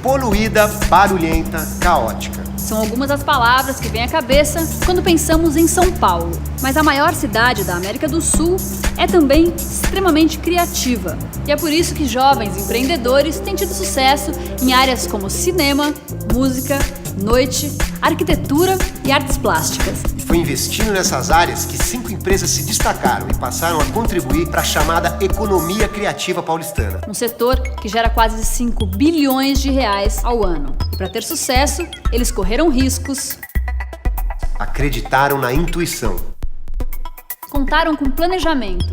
poluída, barulhenta, caótica. São algumas das palavras que vêm à cabeça quando pensamos em São Paulo. Mas a maior cidade da América do Sul é também extremamente criativa. E é por isso que jovens empreendedores têm tido sucesso em áreas como cinema, música, noite, arquitetura e artes plásticas. E foi investindo nessas áreas que 5 empresas se destacaram e passaram a contribuir para a chamada economia criativa paulistana. Um setor que gera quase 5 bilhões de reais ao ano. E para ter sucesso, eles correram riscos, Acreditaram na intuição, contaram com planejamento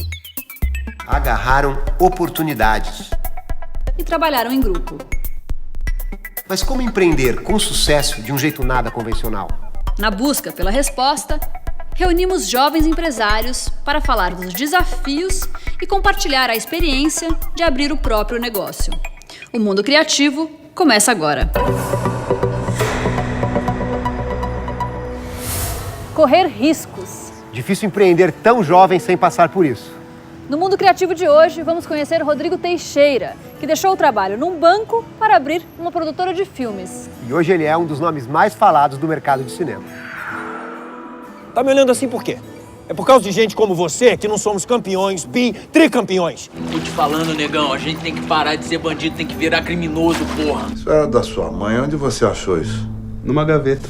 agarraram oportunidades. e trabalharam em grupo. Mas como empreender com sucesso de um jeito nada convencional? Na busca pela resposta, reunimos jovens empresários para falar dos desafios e compartilhar a experiência de abrir o próprio negócio. O Mundo Criativo começa agora. Correr riscos. Difícil empreender tão jovem sem passar por isso. No Mundo Criativo de hoje, vamos conhecer Rodrigo Teixeira, que deixou o trabalho num banco para abrir uma produtora de filmes. E hoje ele é um dos nomes mais falados do mercado de cinema. Tá me olhando assim por quê? É por causa de gente como você que não somos campeões, tricampeões. Tô te falando, negão, a gente tem que parar de ser bandido, tem que virar criminoso, porra. Isso era da sua mãe. Onde você achou isso? Numa gaveta.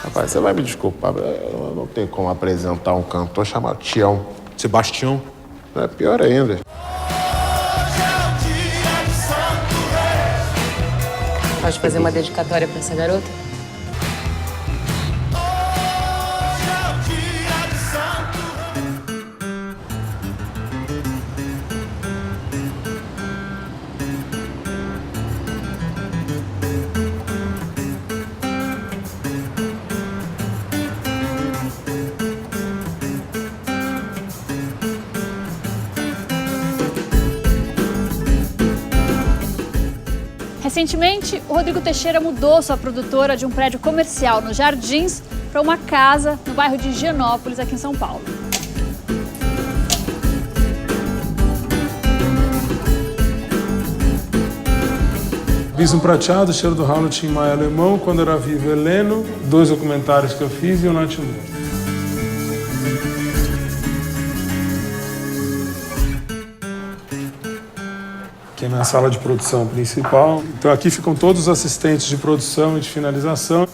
Rapaz, você vai me desculpar, eu não tenho como apresentar um cantor chamado Tião. Sebastião. É pior ainda. Pode fazer uma dedicatória pra essa garota? Recentemente, o Rodrigo Teixeira mudou sua produtora de um prédio comercial nos Jardins para uma casa no bairro de Higienópolis, aqui em São Paulo. Biso Prateado, Cheiro do Raul, Tim Maia Alemão, Quando Era Vivo, Heleno, 2 documentários que eu fiz e o Nath Moon. Aqui é a minha sala de produção principal. Então aqui ficam todos os assistentes de produção e de finalização.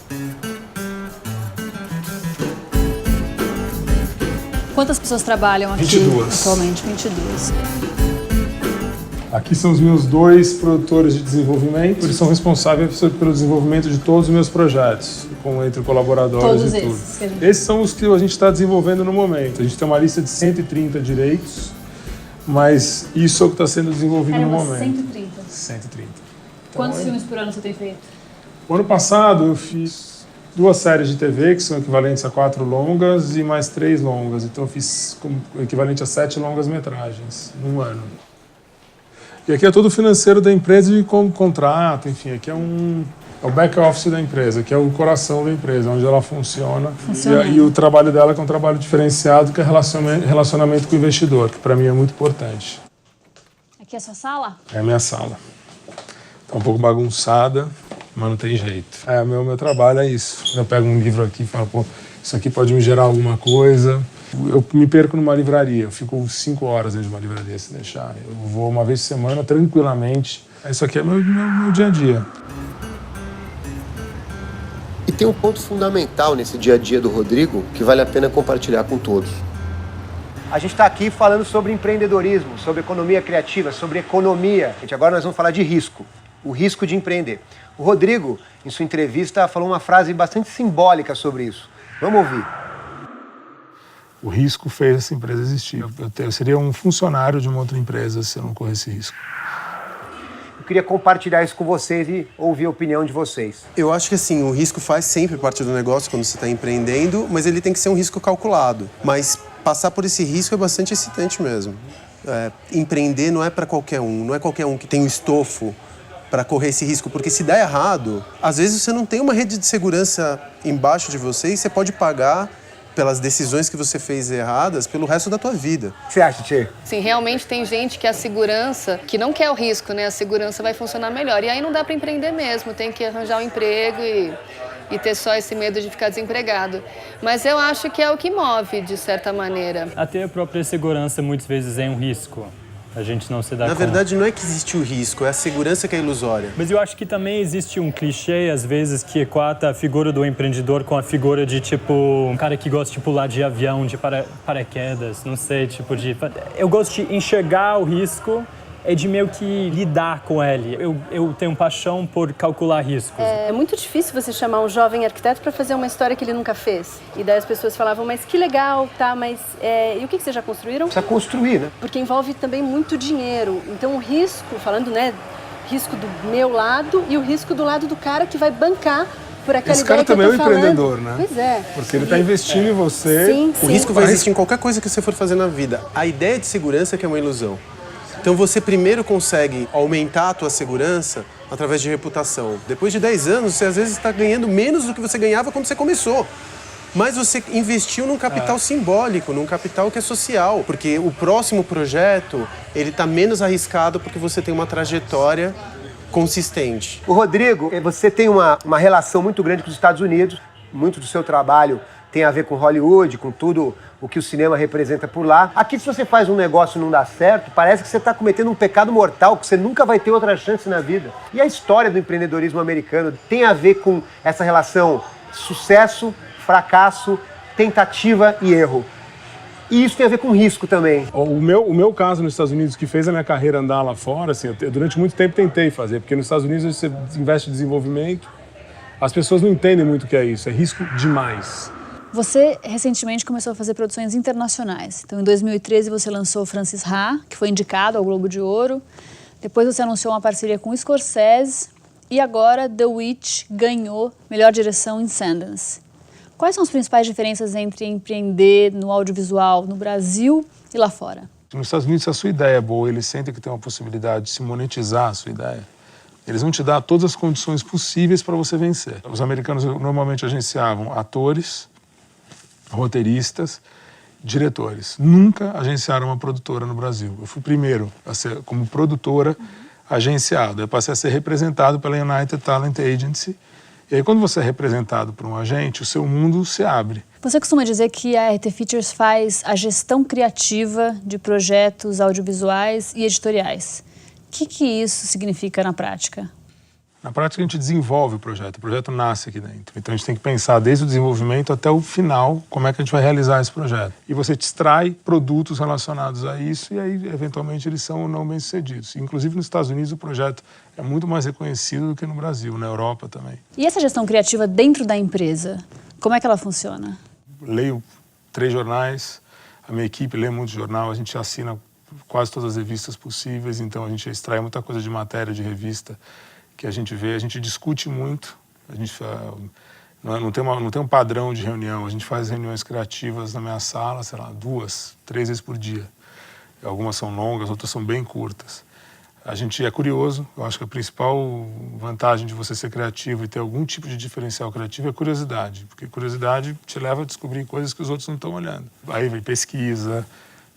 Quantas pessoas trabalham aqui 22. atualmente? 22. Aqui são os meus 2 produtores de desenvolvimento. Eles são responsáveis pelo desenvolvimento de todos os meus projetos, entre colaboradores Todos e tudo. esses que a gente... Esses são os que a gente está desenvolvendo no momento. A gente tem uma lista de 130 direitos, mas isso é o que está sendo desenvolvido no momento. 130. 130. Quantos filmes por ano você tem feito? O ano passado eu fiz 2 séries de TV, que são equivalentes a 4 longas, e mais 3 longas. Então eu fiz equivalente a 7 longas-metragens num ano. E aqui é todo o financeiro da empresa e como contrato, enfim, aqui é o back-office da empresa, que é o coração da empresa, onde ela funciona. E o trabalho dela que é um trabalho diferenciado, que é relacionamento com o investidor, que para mim é muito importante. Aqui é a sua sala? É a minha sala. Tá um pouco bagunçada, mas não tem jeito. Meu trabalho é isso. Eu pego um livro aqui e falo, pô, isso aqui pode me gerar alguma coisa. Eu me perco numa livraria, eu fico 5 horas dentro de uma livraria se deixar. Eu vou uma vez por semana, tranquilamente. Isso aqui é meu dia a dia. E tem um ponto fundamental nesse dia a dia do Rodrigo que vale a pena compartilhar com todos. A gente está aqui falando sobre empreendedorismo, sobre economia criativa, sobre economia. Agora nós vamos falar de risco, o risco de empreender. O Rodrigo, em sua entrevista, falou uma frase bastante simbólica sobre isso. Vamos ouvir. O risco fez essa empresa existir. Eu seria um funcionário de uma outra empresa se eu não corresse risco. Eu queria compartilhar isso com vocês e ouvir a opinião de vocês. Eu acho que assim, o risco faz sempre parte do negócio quando você está empreendendo, mas ele tem que ser um risco calculado. Mas passar por esse risco é bastante excitante mesmo. Empreender não é para qualquer um, não é qualquer um que tem o estofo para correr esse risco, porque se der errado, às vezes você não tem uma rede de segurança embaixo de você e você pode pagar pelas decisões que você fez erradas pelo resto da tua vida. O que você acha, Tchê? Sim, realmente tem gente que a segurança, que não quer o risco, né? A segurança vai funcionar melhor. E aí não dá para empreender mesmo, tem que arranjar um emprego e ter só esse medo de ficar desempregado. Mas eu acho que é o que move, de certa maneira. Até a própria segurança muitas vezes é um risco. A gente não se dá conta. Na verdade, não é que existe o risco, é a segurança que é ilusória. Mas eu acho que também existe um clichê, às vezes, que equata a figura do empreendedor com a figura de, tipo, um cara que gosta de pular de avião, de paraquedas, não sei, tipo de... Eu gosto de enxergar o risco e de meio que lidar com ele. Eu tenho paixão por calcular riscos. É muito difícil você chamar um jovem arquiteto para fazer uma história que ele nunca fez. E daí as pessoas falavam, mas que legal, tá, mas e o que vocês já construíram? Precisa construir, né? Porque envolve também muito dinheiro. Então o risco, falando, né, risco do meu lado e o risco do lado do cara que vai bancar por aquela Esse cara ideia também que eu é tô um empreendedor, né? Pois é. Porque ele está investindo em você. Sim, O risco vai existir em qualquer coisa que você for fazer na vida. A ideia de segurança é que é uma ilusão. Então você primeiro consegue aumentar a tua segurança através de reputação. Depois de 10 anos, você às vezes está ganhando menos do que você ganhava quando você começou. Mas você investiu num capital simbólico, num capital que é social. Porque o próximo projeto, ele está menos arriscado porque você tem uma trajetória consistente. O Rodrigo, você tem uma relação muito grande com os Estados Unidos. Muito do seu trabalho tem a ver com Hollywood, com tudo o que o cinema representa por lá. Aqui, se você faz um negócio e não dá certo, parece que você está cometendo um pecado mortal, que você nunca vai ter outra chance na vida. E a história do empreendedorismo americano tem a ver com essa relação sucesso, fracasso, tentativa e erro. E isso tem a ver com risco também. O meu caso nos Estados Unidos, que fez a minha carreira andar lá fora, assim, eu durante muito tempo tentei fazer, porque nos Estados Unidos você investe em desenvolvimento, as pessoas não entendem muito o que é isso, é risco demais. Você recentemente começou a fazer produções internacionais. Então, em 2013, você lançou Francis Ha, que foi indicado ao Globo de Ouro. Depois você anunciou uma parceria com Scorsese. E agora, The Witch ganhou melhor direção em Sundance. Quais são as principais diferenças entre empreender no audiovisual no Brasil e lá fora? Nos Estados Unidos, se a sua ideia é boa, eles sentem que tem uma possibilidade de se monetizar a sua ideia. Eles vão te dar todas as condições possíveis para você vencer. Os americanos normalmente agenciavam atores, roteiristas, diretores. Nunca agenciaram uma produtora no Brasil. Eu fui primeiro a ser, como produtora, agenciado. Eu passei a ser representado pela United Talent Agency. E aí, quando você é representado por um agente, o seu mundo se abre. Você costuma dizer que a RT Features faz a gestão criativa de projetos audiovisuais e editoriais. O que isso significa na prática? Na prática, a gente desenvolve o projeto nasce aqui dentro. Então, a gente tem que pensar desde o desenvolvimento até o final, como é que a gente vai realizar esse projeto. E você te extrai produtos relacionados a isso e aí, eventualmente, eles são ou não bem-sucedidos. Inclusive, nos Estados Unidos, o projeto é muito mais reconhecido do que no Brasil, na Europa também. E essa gestão criativa dentro da empresa, como é que ela funciona? Leio 3 jornais, a minha equipe lê muito jornal, a gente assina quase todas as revistas possíveis, então a gente extrai muita coisa de matéria, de revista, que a gente vê, a gente discute muito, a gente não tem um padrão de reunião, a gente faz reuniões criativas na minha sala, sei lá, 2, 3 vezes por dia. Algumas são longas, outras são bem curtas. A gente é curioso, eu acho que a principal vantagem de você ser criativo e ter algum tipo de diferencial criativo é curiosidade, porque curiosidade te leva a descobrir coisas que os outros não estão olhando. Aí vem pesquisa,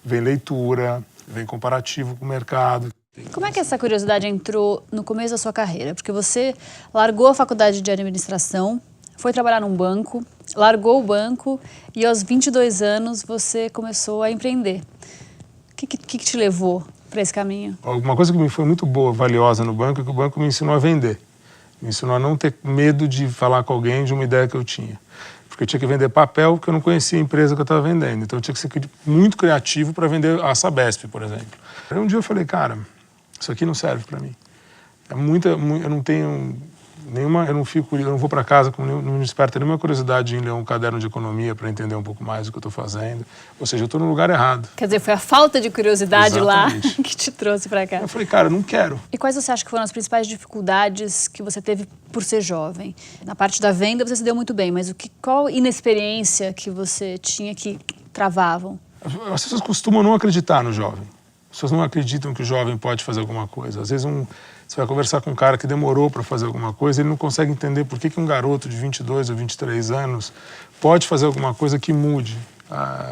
vem leitura, vem comparativo com o mercado. Como é que essa curiosidade entrou no começo da sua carreira? Porque você largou a faculdade de administração, foi trabalhar num banco, largou o banco e aos 22 anos você começou a empreender. O que te levou para esse caminho? Uma coisa que me foi muito boa, valiosa no banco, é que o banco me ensinou a vender. Me ensinou a não ter medo de falar com alguém de uma ideia que eu tinha. Porque eu tinha que vender papel, porque eu não conhecia a empresa que eu estava vendendo. Então eu tinha que ser muito criativo para vender a Sabesp, por exemplo. Aí um dia eu falei, cara, isso aqui não serve para mim. Eu não tenho nenhuma, eu não vou para casa, não me desperta nenhuma curiosidade em ler um caderno de economia para entender um pouco mais do que eu estou fazendo. Ou seja, eu estou no lugar errado. Quer dizer, foi a falta de curiosidade Exatamente. lá que te trouxe para cá. Eu falei, cara, não quero. E quais você acha que foram as principais dificuldades que você teve por ser jovem? Na parte da venda você se deu muito bem, mas qual inexperiência que você tinha que travavam? As pessoas costumam não acreditar no jovem. As pessoas não acreditam que o jovem pode fazer alguma coisa. Às vezes Você vai conversar com um cara que demorou para fazer alguma coisa, ele não consegue entender por que um garoto de 22 ou 23 anos pode fazer alguma coisa que mude.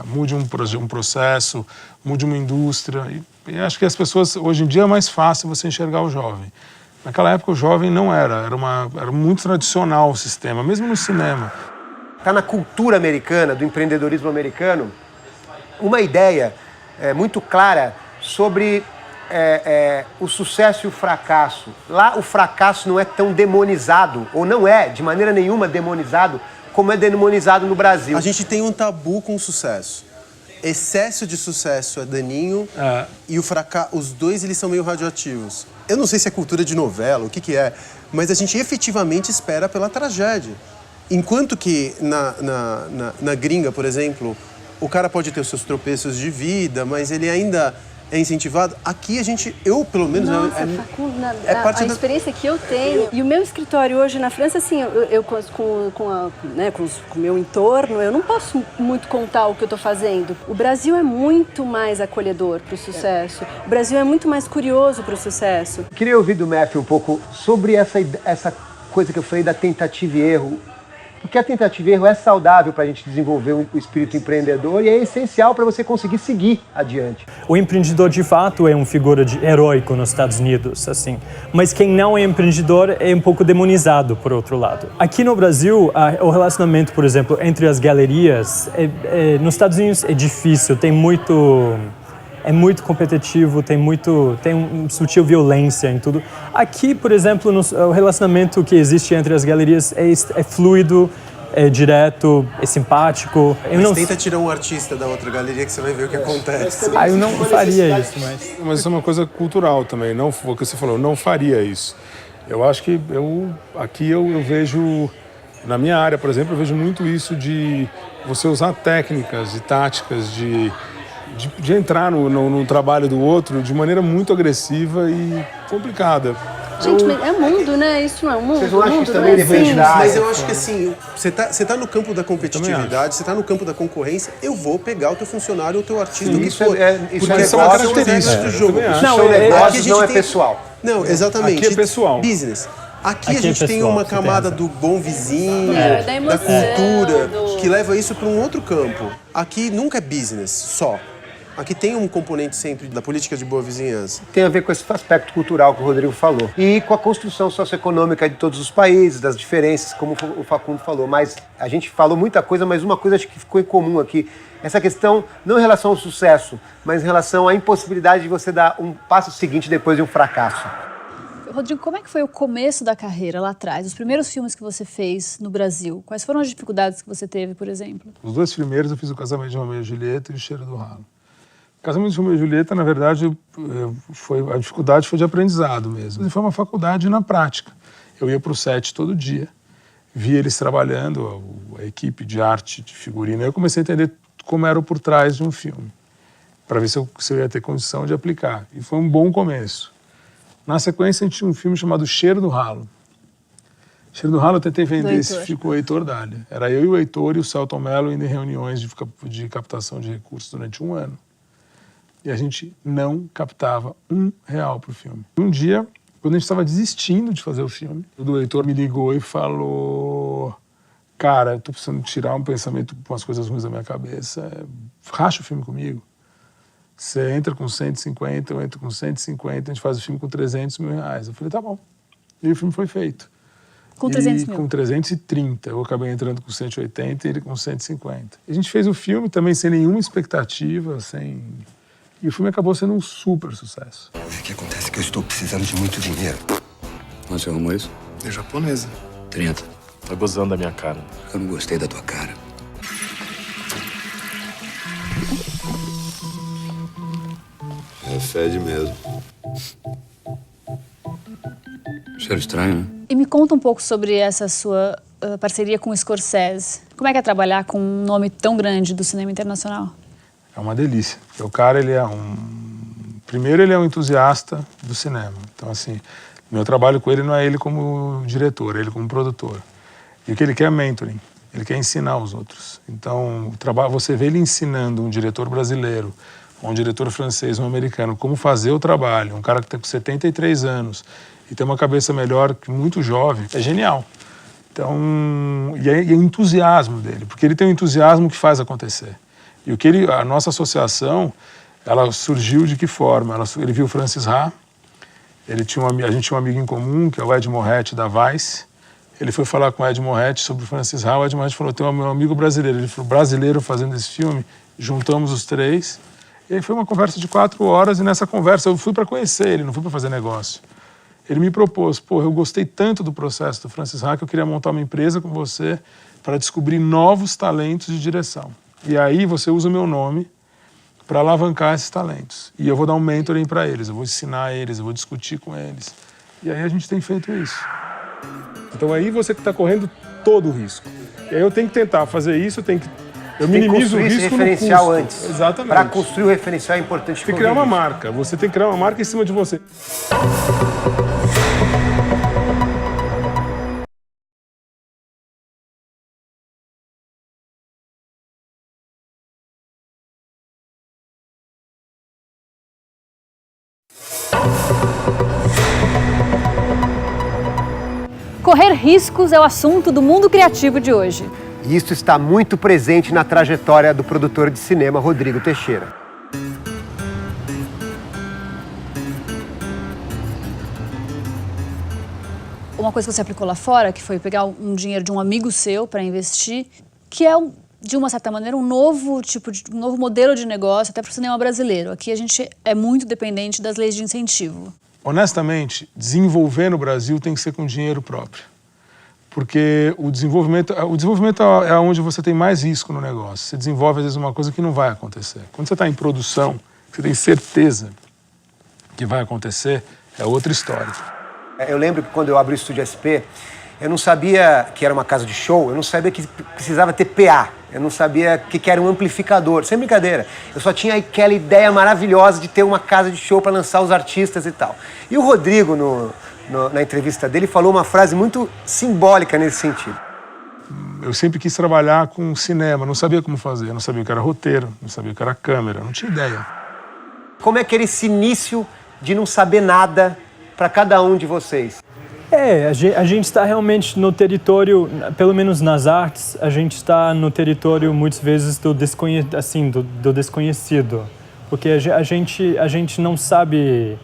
Mude um processo, mude uma indústria. E acho que as pessoas, hoje em dia é mais fácil você enxergar o jovem. Naquela época o jovem não era muito tradicional o sistema, mesmo no cinema. Está na cultura americana, do empreendedorismo americano, uma ideia muito clara sobre o sucesso e o fracasso. Lá o fracasso não é tão demonizado, ou não é de maneira nenhuma demonizado, como é demonizado no Brasil. A gente tem um tabu com o sucesso. Excesso de sucesso é daninho e o fracasso, os dois eles são meio radioativos. Eu não sei se é cultura de novela, o que é, mas a gente efetivamente espera pela tragédia. Enquanto que na gringa, por exemplo, o cara pode ter os seus tropeços de vida, mas ele ainda é incentivado. Aqui eu pelo menos... Nossa, Facundo, a experiência que eu tenho. E o meu escritório hoje na França, assim, eu com o meu entorno, eu não posso muito contar o que eu estou fazendo. O Brasil é muito mais acolhedor para o sucesso. O Brasil é muito mais curioso para o sucesso. Queria ouvir do Matthew um pouco sobre essa coisa que eu falei da tentativa e erro. Porque a tentativa e erro é saudável para a gente desenvolver o espírito empreendedor e é essencial para você conseguir seguir adiante. O empreendedor, de fato, é uma figura heróico nos Estados Unidos, assim. Mas quem não é empreendedor é um pouco demonizado, por outro lado. Aqui no Brasil, o relacionamento, por exemplo, entre as galerias, nos Estados Unidos é difícil, é muito competitivo, tem uma sutil violência em tudo. Aqui, por exemplo, o relacionamento que existe entre as galerias é fluido, é direto, é simpático. Tenta tirar um artista da outra galeria que você vai ver o que acontece. Eu não faria isso, Mas isso é uma coisa cultural também, não o que você falou, não faria isso. Eu acho que aqui eu vejo, na minha área, por exemplo, eu vejo muito isso de você usar técnicas e táticas de entrar no trabalho do outro de maneira muito agressiva e complicada. Gente, mas é mundo, né? Isso não é um mundo. Vocês não acham que isso mundo, também né? depende da área? Mas eu acho que assim, você tá no campo da competitividade, você tá no campo da concorrência, eu vou pegar o teu funcionário, o teu artista, o que for. Isso Porque é uma característica do jogo. Não, negócio não é pessoal. Não, exatamente. Aqui é pessoal. Business. Aqui a gente é tem pessoal, uma camada do bom vizinho, da emoção, da cultura, que leva isso para um outro campo. Aqui nunca é business só. Aqui tem um componente sempre da política de boa vizinhança. Tem a ver com esse aspecto cultural que o Rodrigo falou. E com a construção socioeconômica de todos os países, das diferenças, como o Facundo falou. Mas a gente falou muita coisa, mas uma coisa acho que ficou em comum aqui. Essa questão, não em relação ao sucesso, mas em relação à impossibilidade de você dar um passo seguinte depois de um fracasso. Rodrigo, como é que foi o começo da carreira lá atrás? Os primeiros filmes que você fez no Brasil, quais foram as dificuldades que você teve, por exemplo? Os dois primeiros eu fiz o Casamento de Romeu e Julieta e o Cheiro do Ralo. O Casamento de Romeu e Julieta, na verdade, a dificuldade foi de aprendizado mesmo. Foi uma faculdade na prática. Eu ia para o set todo dia, via eles trabalhando, a equipe de arte, de figurino. Aí eu comecei a entender como era o por trás de um filme, para ver se eu ia ter condição de aplicar. E foi um bom começo. Na sequência, a gente tinha um filme chamado Cheiro do Ralo. Cheiro do Ralo eu tentei vender, esse ficou o Heitor Dália. Era eu e o Heitor e o Celton Mello indo em reuniões de captação de recursos durante um ano. E a gente não captava R$1 pro filme. Um dia, quando a gente estava desistindo de fazer o filme, o Heitor me ligou e falou: cara, eu tô precisando tirar um pensamento, umas coisas ruins da minha cabeça, racha o filme comigo. Você entra com 150, eu entro com 150, a gente faz o filme com R$300 mil. Eu falei, tá bom. E o filme foi feito. Com 300 mil? Com 330. Eu acabei entrando com 180 e ele com 150. A gente fez o filme também sem nenhuma expectativa, E o filme acabou sendo um super sucesso. O que acontece é que eu estou precisando de muito dinheiro. Onde você arrumou isso? É japonesa. 30. Tá gozando da minha cara. Eu não gostei da tua cara. É, fede mesmo. Cheiro estranho, né? E me conta um pouco sobre essa sua parceria com o Scorsese. Como é que é trabalhar com um nome tão grande do cinema internacional? É uma delícia. Porque o cara, primeiro, ele é um entusiasta do cinema. Então, assim, meu trabalho com ele não é ele como diretor, é ele como produtor. E o que ele quer é mentoring. Ele quer ensinar os outros. Então, você vê ele ensinando um diretor brasileiro, um diretor francês, um americano, como fazer o trabalho, um cara que tem 73 anos e tem uma cabeça melhor que muito jovem, é genial. Então, e é entusiasmo dele, porque ele tem um entusiasmo que faz acontecer. E a nossa associação, ela surgiu de que forma? Ele viu o Francis Ha, a gente tinha um amigo em comum, que é o Ed Moretti, da Vice. Ele foi falar com o Ed Moretti sobre o Francis Ha, o Ed Moretti falou, tem um meu amigo brasileiro. Ele falou, brasileiro fazendo esse filme, juntamos os três. E aí foi uma conversa de 4 horas, e nessa conversa eu fui para conhecer ele, não fui para fazer negócio. Ele me propôs, eu gostei tanto do processo do Francis Ha que eu queria montar uma empresa com você para descobrir novos talentos de direção. E aí você usa o meu nome para alavancar esses talentos. E eu vou dar um mentoring para eles, eu vou ensinar eles, eu vou discutir com eles. E aí a gente tem feito isso. Então aí você que está correndo todo o risco. E aí eu tenho que tentar fazer isso, eu minimizo o risco no custo. Antes. Exatamente. Para construir o referencial é importante. Tem que criar uma marca. Você tem que criar uma marca em cima de você. Correr riscos é o assunto do mundo criativo de hoje. E isso está muito presente na trajetória do produtor de cinema Rodrigo Teixeira. Uma coisa que você aplicou lá fora, que foi pegar um dinheiro de um amigo seu para investir, que é, de uma certa maneira, um novo modelo de negócio, até para o cinema brasileiro. Aqui a gente é muito dependente das leis de incentivo. Honestamente, desenvolver no Brasil tem que ser com dinheiro próprio. Porque o desenvolvimento é onde você tem mais risco no negócio. Você desenvolve, às vezes, uma coisa que não vai acontecer. Quando você está em produção, você tem certeza que vai acontecer, é outra história. Eu lembro que quando eu abri o Estúdio SP, eu não sabia que era uma casa de show, eu não sabia que precisava ter PA, eu não sabia que era um amplificador, sem brincadeira. Eu só tinha aquela ideia maravilhosa de ter uma casa de show para lançar os artistas e tal. E o Rodrigo, na entrevista dele, falou uma frase muito simbólica nesse sentido. Eu sempre quis trabalhar com cinema, não sabia como fazer, não sabia o que era roteiro, não sabia o que era câmera, não tinha ideia. Como é que era esse início de não saber nada para cada um de vocês? A gente está realmente no território, pelo menos nas artes, a gente está no território muitas vezes do desconhecido, porque a gente não sabe,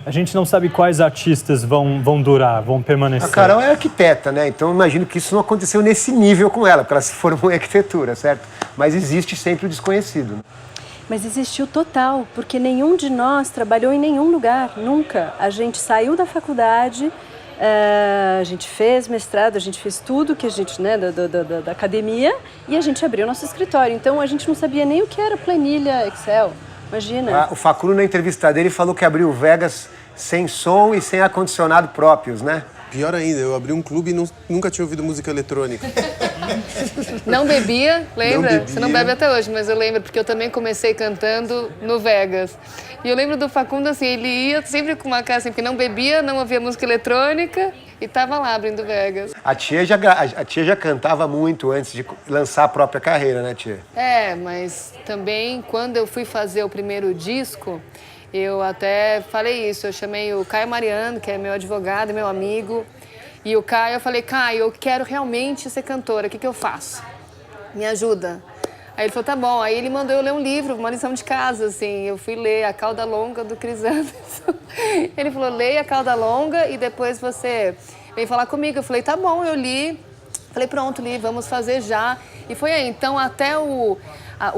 a gente não sabe quais artistas vão durar, vão permanecer. A Carol é arquiteta, né? Então eu imagino que isso não aconteceu nesse nível com ela, porque ela se formou em arquitetura, certo? Mas existe sempre o desconhecido. Mas existiu total, porque nenhum de nós trabalhou em nenhum lugar, nunca. A gente saiu da faculdade, a gente fez mestrado, a gente fez tudo que a gente, né, da academia, e a gente abriu nosso escritório. Então a gente não sabia nem o que era planilha Excel, imagina. O Faculu, na entrevista dele, falou que abriu o Vegas sem som e sem ar-condicionado próprios, né? Pior ainda, eu abri um clube e nunca tinha ouvido música eletrônica. Não bebia, lembra? Não bebia. Você não bebe até hoje, mas eu lembro, porque eu também comecei cantando no Vegas. E eu lembro do Facundo, assim, ele ia sempre com uma cara assim, porque não bebia, não ouvia música eletrônica e tava lá abrindo Vegas. A tia já cantava muito antes de lançar a própria carreira, né, tia? Mas também, quando eu fui fazer o primeiro disco, eu até falei isso, eu chamei o Caio Mariano, que é meu advogado, meu amigo, e o Caio, eu falei, Caio, eu quero realmente ser cantora, o que eu faço? Me ajuda. Aí ele falou, tá bom. Aí ele mandou eu ler um livro, uma lição de casa, assim. Eu fui ler A Cauda Longa, do Chris Anderson. Ele falou, leia A Cauda Longa e depois você vem falar comigo. Eu falei, tá bom, eu li. Falei, pronto, li, vamos fazer já. E foi aí, então, até o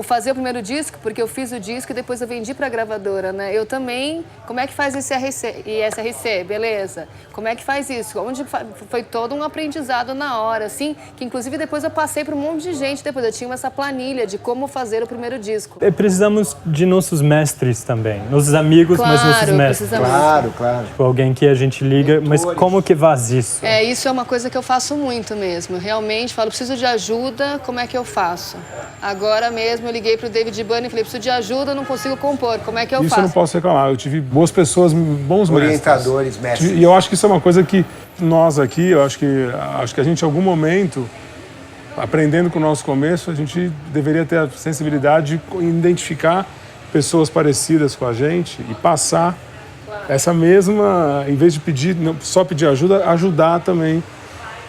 fazer o primeiro disco, porque eu fiz o disco e depois eu vendi pra gravadora, né? Eu também, como é que faz ISRC, beleza? Como é que faz isso? Foi todo um aprendizado na hora, assim, que inclusive depois eu passei para um monte de gente, depois eu tinha essa planilha de como fazer o primeiro disco. Precisamos de nossos mestres também, nossos amigos, mas nossos mestres. Claro. Tipo, alguém que a gente liga, mas como que faz isso? Isso é uma coisa que eu faço muito mesmo, realmente, falo, preciso de ajuda, como é que eu faço? Agora mesmo eu liguei pro David Byrne e falei, preciso de ajuda, não consigo compor, como é que eu faço? Isso eu não posso reclamar, eu tive boas pessoas, bons orientadores, mestres. E eu acho que isso é uma coisa que nós aqui, eu acho que a gente em algum momento aprendendo com o nosso começo, a gente deveria ter a sensibilidade de identificar pessoas parecidas com a gente e passar essa mesma, em vez de pedir, só pedir ajuda, ajudar também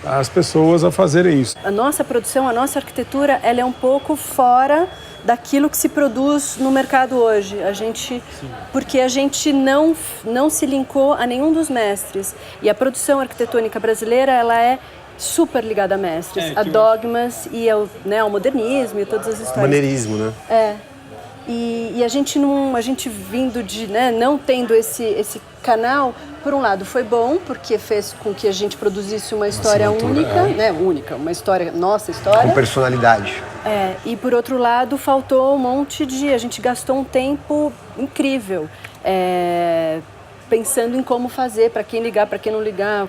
as pessoas a fazerem isso. A nossa produção, a nossa arquitetura, ela é um pouco fora daquilo que se produz no mercado hoje. Porque a gente não se linkou a nenhum dos mestres. E a produção arquitetônica brasileira, ela é super ligada a mestres, a dogmas e ao modernismo e todas as histórias. Maneirismo, né? E a gente vindo de, não tendo esse canal, por um lado foi bom, porque fez com que a gente produzisse uma história única, uma história, nossa história. Com personalidade. E por outro lado, faltou um monte a gente gastou um tempo incrível, pensando em como fazer, para quem ligar, para quem não ligar,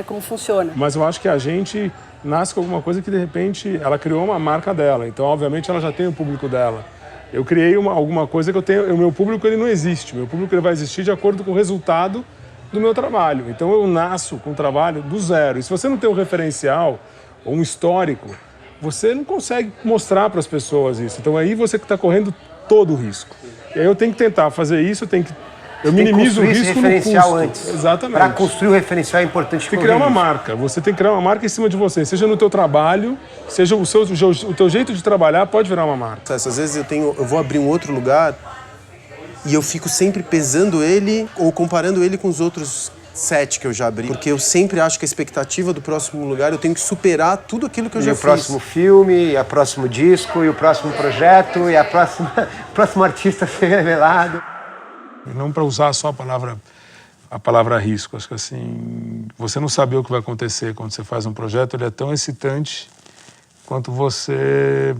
como funciona. Mas eu acho que a gente nasce com alguma coisa que, de repente, ela criou uma marca dela. Então, obviamente, ela já tem o público dela. Eu criei alguma coisa que eu tenho... O meu público, ele não existe. O meu público, ele vai existir de acordo com o resultado do meu trabalho. Então, eu nasço com o trabalho do zero. E se você não tem um referencial ou um histórico, você não consegue mostrar para as pessoas isso. Então, aí você que está correndo todo o risco. E aí eu tenho que tentar fazer isso, eu minimizo o risco no custo. Antes. Exatamente. Para construir o referencial é importante. Você criar uma marca. Você tem que criar uma marca em cima de você. Seja no teu trabalho, seja o teu jeito de trabalhar, pode virar uma marca. Às vezes eu vou abrir um outro lugar e eu fico sempre pesando ele ou comparando ele com os outros 7 que eu já abri. Porque eu sempre acho que a expectativa do próximo lugar eu tenho que superar tudo aquilo que eu já fiz. E o próximo filme, e o próximo disco, e o próximo projeto, e o próximo artista a ser revelado. Não para usar só a palavra risco. Acho que assim, você não saber o que vai acontecer quando você faz um projeto, ele é tão excitante quanto você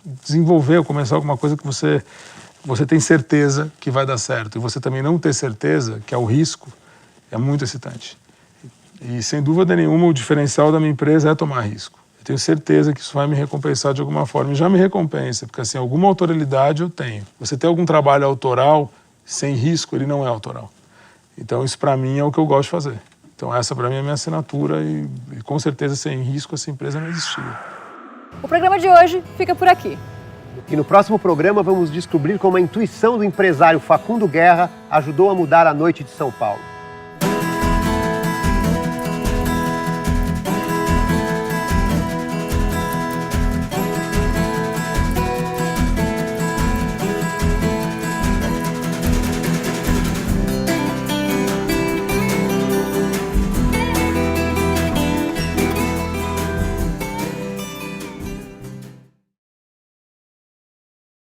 desenvolver ou começar alguma coisa que você tem certeza que vai dar certo. E você também não ter certeza, que é o risco, é muito excitante. E sem dúvida nenhuma o diferencial da minha empresa é tomar risco. Tenho certeza que isso vai me recompensar de alguma forma. E já me recompensa, porque assim, alguma autoralidade eu tenho. Você ter algum trabalho autoral, sem risco, ele não é autoral. Então isso para mim é o que eu gosto de fazer. Então essa para mim é a minha assinatura e com certeza sem risco essa empresa não existia. O programa de hoje fica por aqui. E no próximo programa vamos descobrir como a intuição do empresário Facundo Guerra ajudou a mudar a noite de São Paulo.